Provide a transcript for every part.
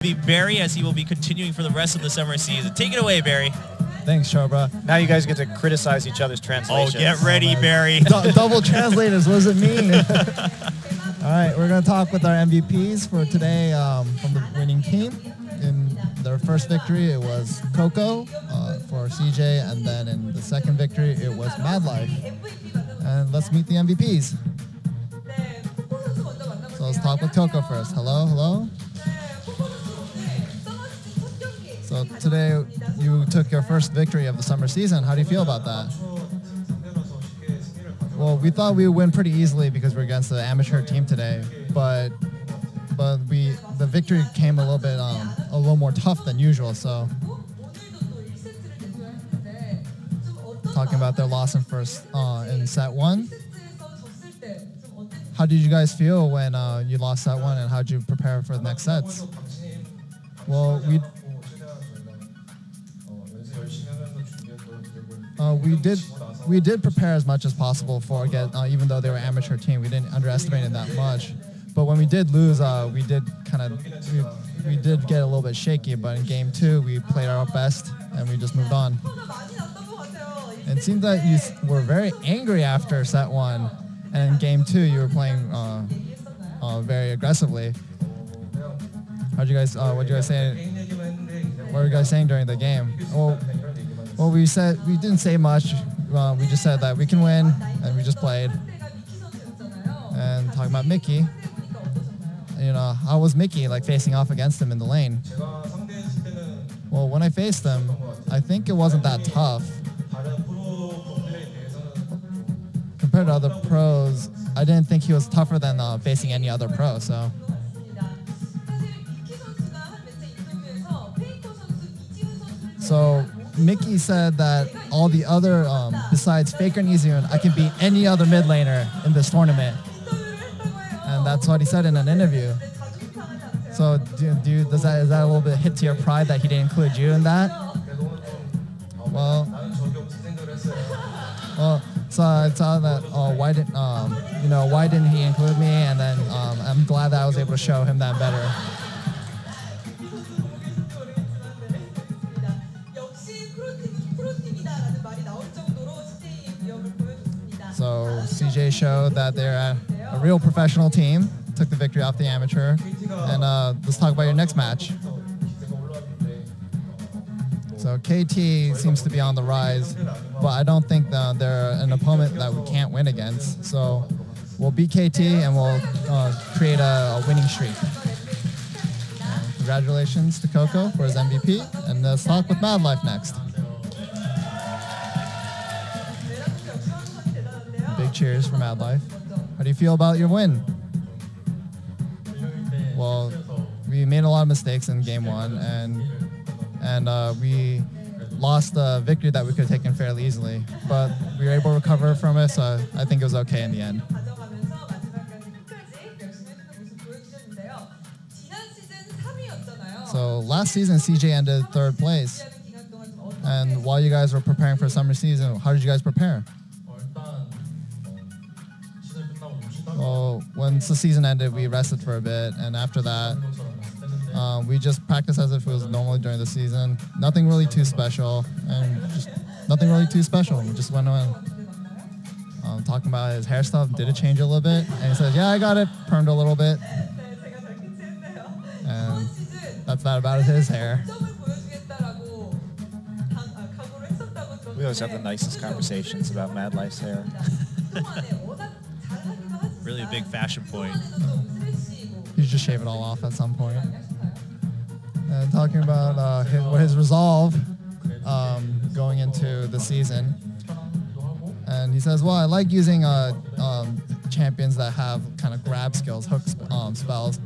Be Barry, as he will be continuing for the rest of the summer season. Take it away, Barry. Thanks, Chobra. Now you guys get to criticize each other's translations. Oh, get ready, Barry. Double translators, what does it mean? All right, we're going to talk with our MVPs for today from the winning team. In their first victory, it was Coco for CJ, and then in the second victory, it was Madlife. And let's meet the MVPs. So let's talk with Coco first. Hello. So today, you took your first victory of the summer season. How do you feel about that? Well, we thought we would win pretty easily because we're against the amateur team today, but the victory came a little more tough than usual. So, talking about their loss in set one, how did you guys feel when you lost set one, and how did you prepare for the next sets? Well, we did prepare as much as possible for even though they were amateur team, we didn't underestimate it that much. But when we did lose, we did get a little bit shaky. But in game two, we played our best and we just moved on. And it seemed that you were very angry after set one, and in game two, you were playing very aggressively. What did you guys say? What were you guys saying during the game? Well, we didn't say much. We just said that we can win, and we just played. And talking about Mickey, how was Mickey facing off against him in the lane? Well, when I faced him, I think it wasn't that tough. Compared to other pros, I didn't think he was tougher than facing any other pro. So Mickey said that all the other, besides Faker and Easyun, I can beat any other mid laner in this tournament. And that's what he said in an interview. So is that a little bit hit to your pride that he didn't include you in that? So I saw that, why didn't he include me? And then I'm glad that I was able to show him that better. So CJ showed that they're a real professional team, took the victory off the amateur. And let's talk about your next match. So KT seems to be on the rise, but I don't think they're an opponent that we can't win against. So we'll beat KT and we'll create a winning streak. Congratulations to Coco for his MVP, and let's talk with Madlife next. Big cheers for Madlife. How do you feel about your win? Well, we made a lot of mistakes in game one, and we lost a victory that we could have taken fairly easily, but we were able to recover from it, so I think it was okay in the end. So last season, CJ ended third place, and while you guys were preparing for summer season, how did you guys prepare? Well, once the season ended, we rested for a bit, and after that, we just practiced as if it was normally during the season. Nothing really too special, We just went on talking about his hair stuff. Did it change a little bit? And he said, "Yeah, I got it permed a little bit." And that's not about his hair. We always have the nicest conversations about Madlife's hair. Really a big fashion point. You should just shave it all off at some point. And talking about his resolve going into the season. And he says, well, I like using champions that have kind of grab skills, hook spells.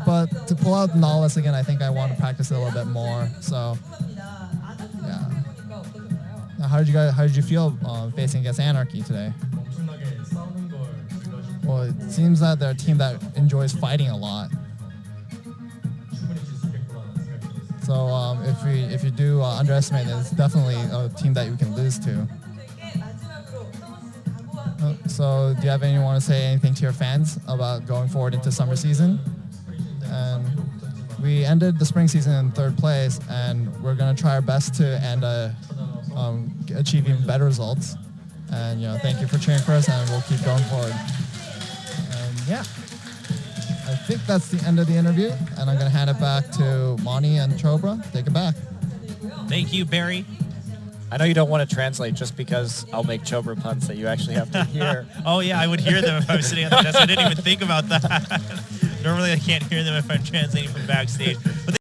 But to pull out Nolus again, I think I want to practice it a little bit more. So, yeah. Now, how did you feel facing against Anarchy today? Well, it seems that they're a team that enjoys fighting a lot. So if you do underestimate it, it's definitely a team that you can lose to. So do you have anyone want to say anything to your fans about going forward into summer season? And we ended the spring season in 3rd place, and we're going to try our best to end achieve even better results. And thank you for cheering for us, and we'll keep going forward. And yeah, I think that's the end of the interview, and I'm going to hand it back to Monty and Chobra. Take it back. Thank you, Barry. I know you don't want to translate just because I'll make Chobra puns that you actually have to hear. Oh, yeah, I would hear them if I was sitting at the desk. I didn't even think about that. Normally, I can't hear them if I'm translating from backstage. But